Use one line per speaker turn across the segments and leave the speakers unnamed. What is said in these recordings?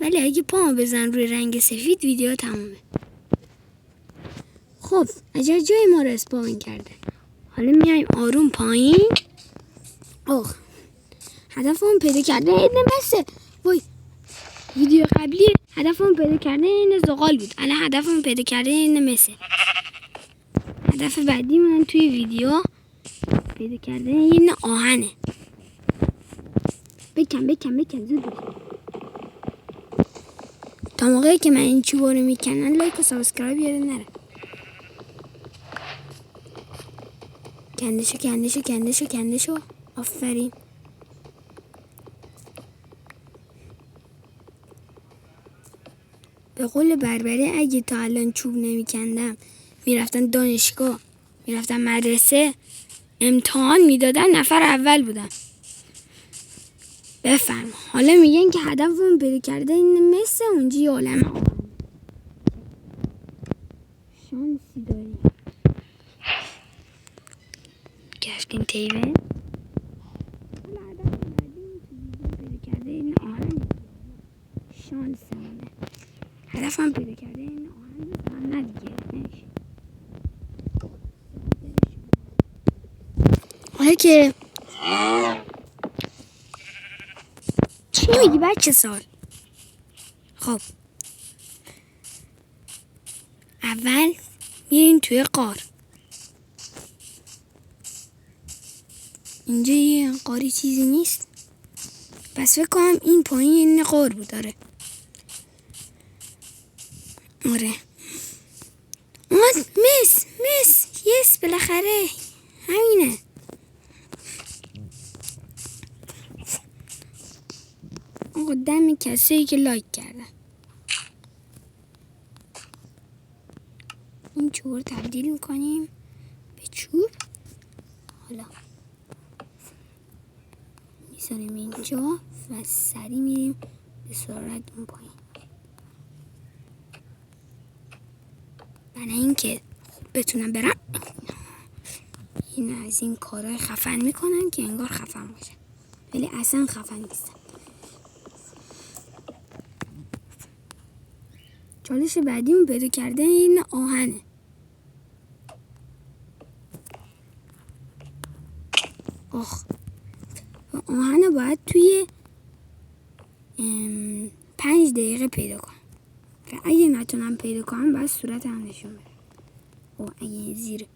ولی اگه پامو بزن روی رنگ سفید ویدیو تمومه. خب عجب جای ما رو اسپاین کرده. حالا میایم آروم پایین. هدفمون پیدا کرده این مسه. وای ویدیو قبلی هدفمون پیدا کرده این زغال بود. الان هدفمون پیدا کرده این مسه. هدف بعدی من توی ویدیو پیدا کرده این آهنه. بکن زود بکن. تا موقعی که من این چوبا رو میکنن لایک و سابسکرایب یادت نره. کندشو. آفرین. به قول بربری اگه تا الان چوب نمیکندم میرفتن دانشگاه، میرفتن مدرسه، امتحان میدادن، نفر اول بودم. بفرما. حالا میگن که هدفمون پیدا کرده این مثل اونجی عالم. شانسی داری. گفتین تیوه. حالا هدف بعدی پیدا کرده این آهن. شانسمونه. هدفم پیدا کرده این آهن. نه دیگه. حالا که چی میگی بچه سال؟ خب اول میرین توی غار. اینجا یه غاری چیزی نیست. پس فکر کنم این پایین غار بود. آره مس یس بالاخره همینه. آقا دم کسایی که لایک کردن. این چوب رو تبدیل میکنیم به چوب. حالا میذاریم اینجا و سری میریم به سرعت اون پایین. برای اینکه خوب بتونم برم این از این کارهای خفن میکنن که انگار خفن باشه ولی اصلا خفن نیستن. چالش بعدیمون پیدا کرده این آهنه. آهنه باید توی 5 دقیقه پیدا کنم و اگه نتونم پیدا کنم باید صورت هم نشون بدم. و اگه زیر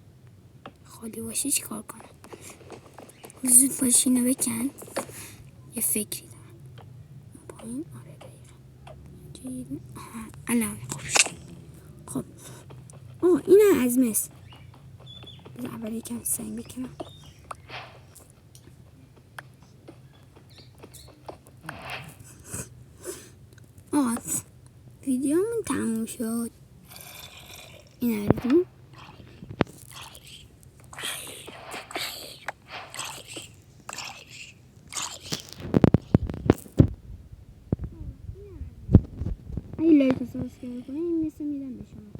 خالی باشه چی کار کنم؟ زود باشه اینو بکن. یه فکری دارم. پایین آره دقیقا الان خب اینه از مثل. بذار اول یکم سنگ بکنم. ویدیومون تموم شد. این هردون اگه لایک و سابسکرایب کنید این مثل میدم به شما.